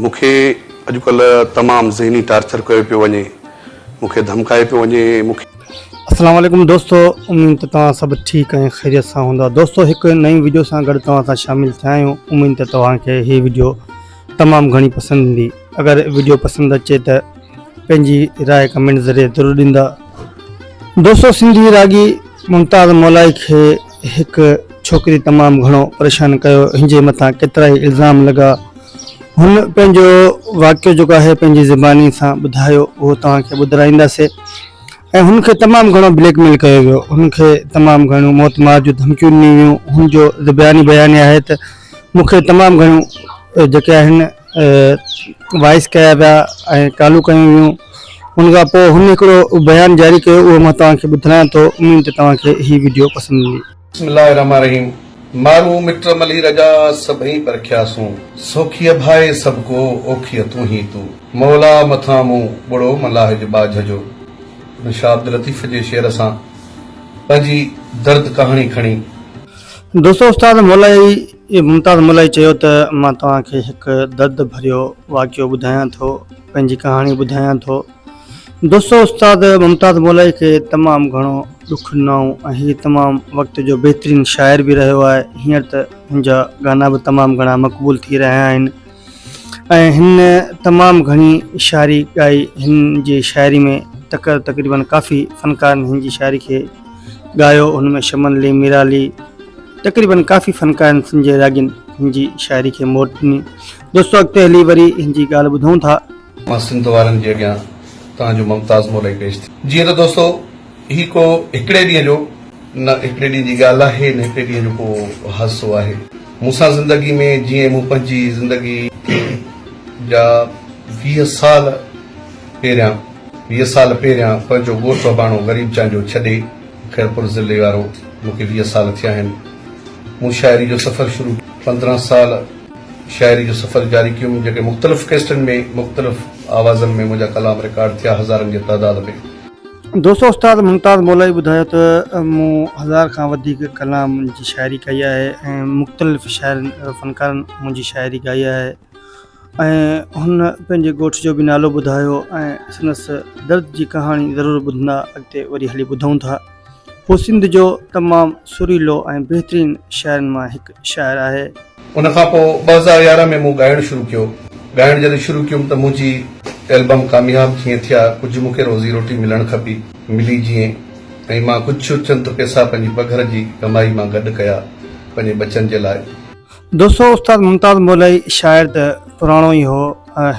मूंखे अॼुकल्ह तमामु ज़हनी टार्चर कयो पियो वञे, मूंखे धमकाए पियो वञे। अस्सलाम वालेकुम दोस्तों, उम्मीद त तव्हां सभु ठीकु ऐं ख़ैरियत सां हूंदा। दोस्तों, हिकु नई वीडियो सां गॾु तव्हां सां शामिलु थिया आहियूं। उम्मीद त तव्हांखे हीअ वीडियो तमामु घणी पसंदि ईंदी। अगरि वीडियो पसंदि अचे त पंहिंजी राय कमेंट ज़रिए ज़रूरु ॾींदा। दोस्तों, सिंधी रागी मुमताज़ मौलाई खे हिकु छोकिरी तमामु घणो परेशान कयो। हिन जे मथां केतिरा ई इल्ज़ाम लॻा। हुन पंहिंजो वाक़ियो जेको आहे पंहिंजी ज़बानी सां ॿुधायो, उहो तव्हांखे ॿुधाईंदासीं। ऐं हुनखे तमामु घणो ब्लैकमेल कयो वियो, हुनखे तमामु घणियूं मौत मार जूं धमकियूं ॾिनियूं वियूं। हुनजो बयानी आहे त मूंखे तमामु घणियूं जेके आहिनि वॉइस कया विया ऐं कॉलूं कयूं वियूं। हुन खां पोइ हुन हिकिड़ो बयानु जारी कयो, उहो मां तव्हांखे ॿुधायां थो। उम्मीद त तव्हांखे हीअ वीडियो पसंदि ईंदी। बिस्मिल्लाहिर्रहमानिर्रहीम। मारू मिट मली रजा सभई परखियासूं, सोखीअ भाए सबको ओखीअ तूं ही तूं, मौला मथां मूं बुड़ो मलाह जे बाझ जो। शाह अब्दुल लतीफ़ जे शेर सां पंहिंजी दर्द कहाणी खणी। दोस्तों, उस्ताद मुमताज़ मौलाई चयो त मां तव्हांखे हिकु दर्द भरियो वाक़ियो ॿुधायां थो, पंहिंजी कहाणी ॿुधायां थो। दोस्तों, उस्ताद मुमताज़ मौलाई खे तमामु घणो ॾुखु ॾिनऊं ऐं हीअ तमामु वक़्त जो बहितरीनु शाइर बि रहियो आहे। हींअर त हिन जा गाना बि तमामु घणा मक़बूल थी रहिया आहिनि ऐं हिन तमामु घणी शाइरी ॻाई। हिन जी शाइरी में तक़रीबन काफ़ी फ़नकारनि हिन जी शाइरी खे ॻायो। हुनमें शमन अली, मीरा अली, तक़रीबन काफ़ी फ़नकारनि सिंधी रागिन हिन जी शाइरी खे मोट ॾिनी। दोस्तों, अॻिते हली वरी हिन जी ॻाल्हि ॿुधूं था। मां सिंध वारनि जे अॻियां तव्हांजो मुमताज़ मौलाई पेश थी। जीअं त दोस्तों, ही को हिकिड़े ॾींहं जो न हिकिड़े ॾींहं जी ॻाल्हि आहे, न हिकिड़े ॾींहं जो को हादसो आहे। मूंसां ज़िंदगी में जीअं मूं पंहिंजी ज़िंदगी जा 20 साल पहिरियां पंहिंजो ॻोठ बाणो ग़रीब चांजो छॾे खैरपुर ज़िले वारो मूंखे 20 साल थिया आहिनि। मूं शाइरी जो सफ़र शुरू 15 साल शाइरी जो सफ़र जारी कयुमि, जेके मुख़्तलिफ़ केस्टनि में मुख़्तलिफ़ आवाज़नि में मुंहिंजा कलाम रिकॉर्ड थिया हज़ारनि जी तइदाद में। दोस्तों, उस्ताद मुमताज़ मौलाई ॿुधायो त मूं 1000 खां वधीक कलाम जी शाइरी कई आहे ऐं मुख़्तलिफ़ शाइरनि फ़नकारनि मुंहिंजी शाइरी ॻाई आहे। ऐं हुन पंहिंजे ॻोठ जो बि नालो ॿुधायो ऐं संदसि दर्द जी कहाणी ज़रूरु ॿुधंदा। अॻिते वरी हली ॿुधूं था। हू सिंध जो तमामु सुरीलो ऐं बहितरीनु शाइरनि मां हिकु शाइर आहे। उन खां पोइ 2011 में मूं ॻाइणु शुरू कयो। ॻाइणु जॾहिं शुरू कयुमि त मुंहिंजी एल्बम कामयाबु जीअं थिया, कुझु मूंखे रोज़ी रोटी मिलणु खपी, मिली जीअं, ऐं मां कुझु चंद पैसा पंहिंजी पघर जी कमाई मां गॾु कया पंहिंजे बचनि जे लाइ। दोस्तों, उस्ताद मुमताज़ मौलाई शाइर त पुराणो ई हो।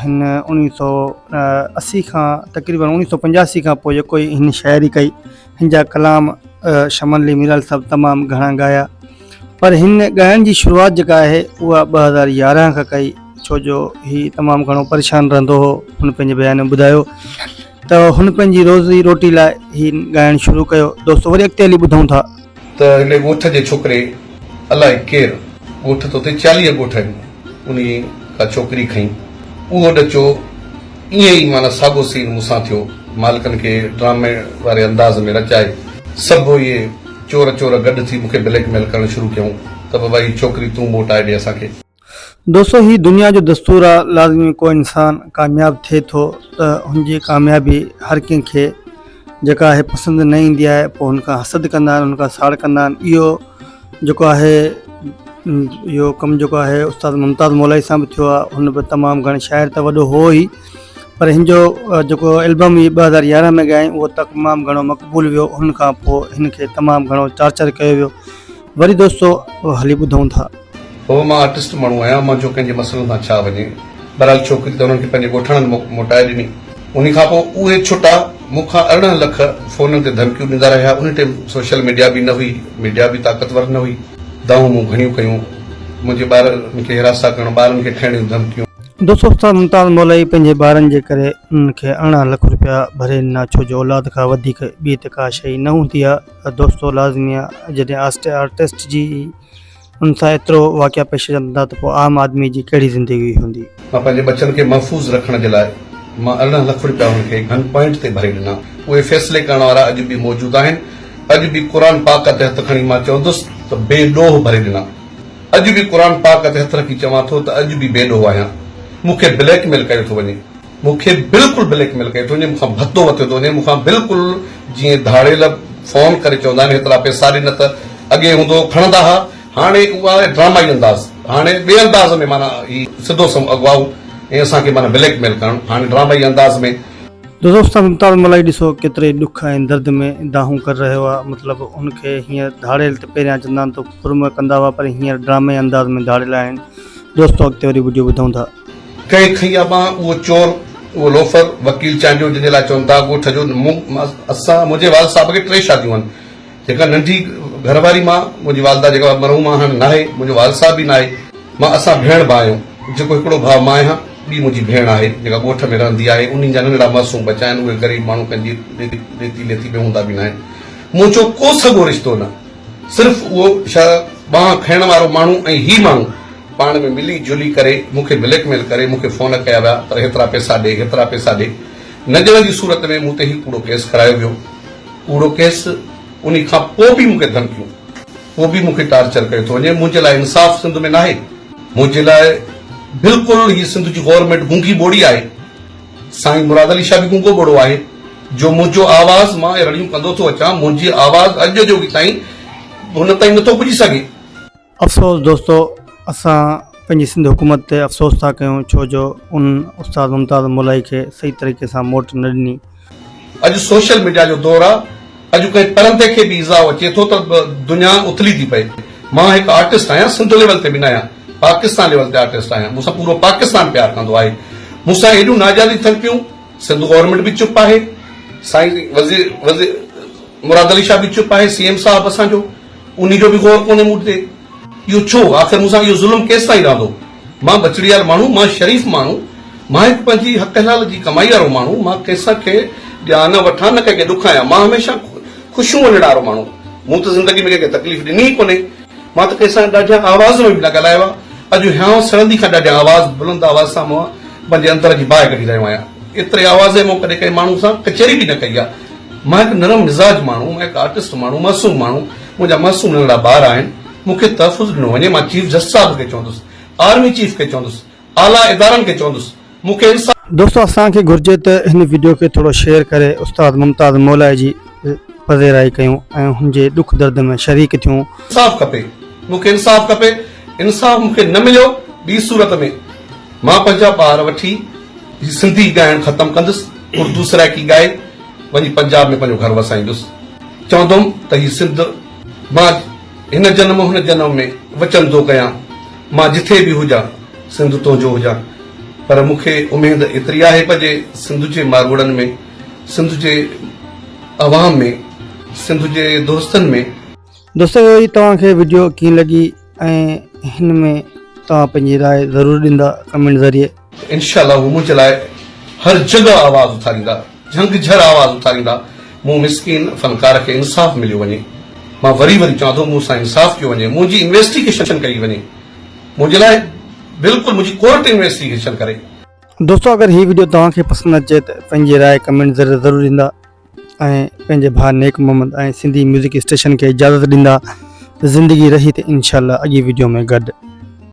हिन 1980 खां तक़रीबन 1985 खां पोइ जेको ई हिन शाइरी कई, हिन जा कलाम शमन अली, मीरा अली सभु तमामु घणा ॻाया। पर हिन ॻाइण जी शुरूआति जेका आहे उहा 2011 खां कई, छो जो हीउ तमामु घणो परेशान रहंदो हो। हुन पंहिंजे बयान में ॿुधायो त हुन पंहिंजी रोज़ी रोटी लाइ हीउ ॻाइणु शुरू कयो। दोस्तों, वरी अॻिते हली ॿुधूं था त हिन ॻोठ जे छोकिरे अलाए केरु, ॻोठ त उते 40 ॻोठ आहिनि, उन का छोकिरी खईं। उहो ॾचो ईअं ई माना साॻियो सीन मूंसां थियो। मालिकनि खे ड्रामे वारे अंदाज़ में रचाए सभु इहे चोर गॾु थी मूंखे ब्लैकमेल करणु शुरू कयूं त भई छोकिरी तूं मोटाए ॾे असांखे। दोस्तों, ही दुनिया जो दस्तूर आहे। लाज़मी को इंसान कामयाबु थिए थो त हुनजी कामयाबी हर कंहिंखे जेका आहे पसंदि न ईंदी आहे। पोइ हुनखां हसद कंदा आहिनि, हुनखां साड़ कंदा आहिनि। इहो जेको आहे इहो कमु जेको आहे उस्ताद मुमताज़ मौलाई सां बि थियो आहे। हुन बि तमामु घणे शाइर त वॾो हो ई, पर हिन जो जेको एल्बम ई 2011 में ॻाई उहो तमामु घणो मक़बूल वियो। हुन खां पोइ हिन खे तमामु घणो टार्चर कयो वियो। वरी दोस्तों, हली ॿुधूं था। पोइ मां आर्टिस्ट माण्हू आहियां, मुंहिंजो कंहिंजे मसइलनि सां छा वञे। बहरहाल छोकिरी त हुननि खे पंहिंजे ॻोठणनि मोटाए ॾिनी। उन खां पोइ उहे छुटा मूंखां 18 लख फ़ोन ते धमकियूं ॾींदा रहिया। उन टाइम सोशल मीडिया बि न हुई, मीडिया बि ताक़तवर न हुई। दाऊं मूं घणियूं कयूं, मुंहिंजे ॿारनि खे हिरासा करणु, ॿारनि खे खणण जूं धमकियूं। दोस्तों, उस्ताद मुमताज़ मौलाई पंहिंजे ॿारनि जे करे उनखे 18 लख रुपया भरे ॾिना, छो जो औलाद खां वधीक ॿी त का शइ न हूंदी आहे। दोस्तों, लाज़मी आहे जॾहिं आर्टिस्ट जी उन सां एतिरो वाक़िया पेश अचंदा त पोइ आम आदमी जी कहिड़ी ज़िंदगी हूंदी। मां पंहिंजे बचनि खे महफ़ूज़ रखण जे लाइ मां 18 लख रुपया हुनखे गन पॉइंट ते भरे ॾिना। उहे फ़ैसिले करण वारा अॼु बि मौजूदु आहिनि। अॼु बि क़ुर पाक ते हथ खणी मां चवंदुसि त बेॾोह भरे ॾिना। अॼु बि क़ुर पाक ते हथ रखी चवां थो त अॼु बि बेॾोह आहियां। मूंखे ब्लैकमेल कयो थो वञे, मूंखे बिल्कुलु ब्लैकमेल कयो थो वञे, मूंखां भतो वरितो थो वञे, मूंखां बिल्कुलु जीअं धाड़ेल फोन करे चवंदा आहिनि हेतिरा पैसा ॾे, न त अॻे हूंदो खणंदा हुआ, हाणे उहा आहे ड्रामाई अंदाज़, हाणे ॿिए अंदाज़ में माना ही सिधो अॻवाऊ ऐं असांखे माना ब्लैकमेल करणु, हाणे ड्रामाई अंदाज़ में। दोस्तों मुमताज़ मलाई ॾिसो केतिरे ॾुख ऐं दर्द में दाहूं करे रहियो आहे, मतिलबु हुनखे हीअं धाड़ेल त पहिरियां चवंदा आहिनि त पुरम कंदा हुआ, पर हींअर ड्रामे अंदाज़ में धाड़ेल आहिनि। दोस्तों अॻिते वरी वीडियो ॿुधूं था। कंहिं खई आहे मां उहो चोर, उहो लोफर, वकील चांडियो जंहिंजे लाइ चवनि था ॻोठ जो। असां मुंहिंजे वाल साहिब खे 3 शादियूं आहिनि, जेका नंढी घरवारी मां मुंहिंजी वालदा जेका मरहूम आहे हाणे नाहे, मुंहिंजो वाल साहिब बि नाहे, मां असां भेण भाउ आहियूं, जेको हिकिड़ो भाउ मां आहियां, ॿी मुंहिंजी भेण आहे जेका ॻोठ में रहंदी आहे, उन्हनि जा नंढड़ा मासूम बचा आहिनि, उहे ग़रीब माण्हू पंहिंजी रेती लेती में हूंदा बि न आहिनि। मुंहिंजो को सॻो रिश्तो न, सिर्फ़ु उहो छा बांह खणण वारो माण्हू ऐं ही माण्हू पाण में मिली जुली करे मूंखे ब्लैकमेल करे मूंखे फोन कया विया, पर हेतिरा पैसा ॾे, हेतिरा पैसा ॾे। न ॾियण जी सूरत में मूं ते ही कूड़ो केस करायो वियो, कूड़ो केस, उन खां पोइ बि मूंखे धमकियूं, पोइ बि मूंखे टार्चर कयो थो वञे। मुंहिंजे लाइ इंसाफ़ सिंध में न आहे, मुंहिंजे लाइ बिल्कुलु ही सिंध जी गवर्नमेंट गूंगी ॿोड़ी आहे। साईं मुराद अली शाह बि गूंगो ॿोड़ो आहे, जो मुंहिंजो आवाज़ मां रड़ियूं कंदो थो अचां, मुंहिंजी आवाज़ अॼु जो ताईं हुन ताईं नथो पुॼी सघे। अफ़सोस दोस्तों, असां पंहिंजी सिंध हुकूमत ते अफ़सोस था कयूं, छो जो उन उस्ताद मुमताज़ मलाई खे सही तरीक़े सां मोट न ॾिनी। अॼु सोशल मीडिया जो दौर आहे, अॼु कंहिं परंदे खे बि इज़ाव अचे थो त दुनिया उथली थी पए। मां हिकु आर्टिस्ट आहियां, सिंध लेवल ते बि न आहियां, पाकिस्तान लेवल ते आर्टिस्ट आहियां, मूंसां पूरो पाकिस्तान प्यार कंदो आहे, मूंसां हेॾियूं नाजायज़ी थियनि पियूं, सिंध गवर्नमेंट बि चुप आहे, साईं वज़ीर मुराद अली शाह बि चुप आहे, CM साहिब असांजो, उन जो बि गौर कोन्हे मूं ते। इहो छो? आख़िर मूंसां इहो ज़ुल्म केसि ताईं रहंदो? मां बचड़ियाल माण्हू, मां शरीफ़ माण्हू, मां हिकु पंहिंजी हक़ हलाल जी कमाई वारो माण्हू, मां कंहिंसां खे ॾियां न वठां, न कंहिंखे ॾुख आहियां, मां हमेशह ख़ुशियूं वञण वारो माण्हू, मूं त ज़िंदगी में कंहिंखे तकलीफ़ ॾिनी ई कोन्हे, मां त कंहिंसां ॾाढिया आवाज़ में बि न ॻाल्हायो आहे। अॼु हियांव सड़ंदी खां ॾाढी आवाज़, बुलंद आवाज़ सां मां पंहिंजे अंदर जी बाहि कढी रहियो आहियां। एतिरे आवाज़ में मूं कॾहिं कंहिं माण्हू सां कचहरी बि न कई आहे। मां हिकु नरम मिज़ाज माण्हू, मां हिकु आर्टिस्ट माण्हू, मासूम माण्हू, मुंहिंजा मासूम नंढड़ा ॿार आहिनि, मूंखे तहफ़ुज़ ॾिनो वञे। मां चीफ जस्टिस साहिब खे चवंदुसि, आर्मी चीफ खे चवंदुसि, आला इदारनि खे चवंदुसि, मूंखे इंसाफ़। दोस्तों असांखे घुर्जे त हिन वीडियो खे थोरो शेयर करे उस्ताद मुमताज़ मलाई जी पज़ेराई कयूं ऐं हुनजे ॾुख दर्द में शरीक थियूं। इंसाफ़ खपे, मूंखे इंसाफ़ खपे। इंसाफ़ मूंखे न मिलियो, ॿी सूरत में मां पंहिंजा ॿार वठी सिंधी ॻाइणु ख़तमु कंदुसि, उर्दू सराइकी ॻाए वञी पंजाब में पंहिंजो घर वसाईंदुसि। चवंदुमि त हीउ सिंध मां हिन जन्म हुन जन्म में वचन थो कयां, मां जिथे बि हुजां सिंध तुंहिंजो हुजां। पर मूंखे उमेद एतिरी आहे पंहिंजे सिंध जे मारवड़नि में, सिंध जे अवाम में, सिंध जे दोस्तनि में। दोस्तों इहो ई तव्हांखे वीडियो कीअं लॻी ऐं हिन में तव्हां पंहिंजी राय ज़रूरु ॾींदा कमेंट ज़रिए। इंशाअल्लाह हू मुंहिंजे लाइ हर जॻह आवाज़ उथारींदा, झंग झर आवाज़ उथारींदा, मूं मिसकीन फनकार खे इंसाफ़ मिलियो वञे। मां वरी वरी चवां थो, मूंसां इंसाफ़ कयो वञे, मुंहिंजी इन्वेस्टिगेशन कई वञे, मुंहिंजे लाइ बिल्कुलु मुंहिंजी कोर्ट इन्वेस्टिगेशन करे। दोस्तों अगरि हीअ वीडियो तव्हांखे पसंदि अचे त पंहिंजी राय कमेंट ज़रिए ज़रूरु ॾींदा ऐं पंहिंजे भाउ नेक मोहम्मद ऐं सिंधी म्यूज़िक स्टेशन खे इजाज़त ॾींदा। ज़िंदगी रही त इंशाअल्लाह अॻी वीडियो में गॾु।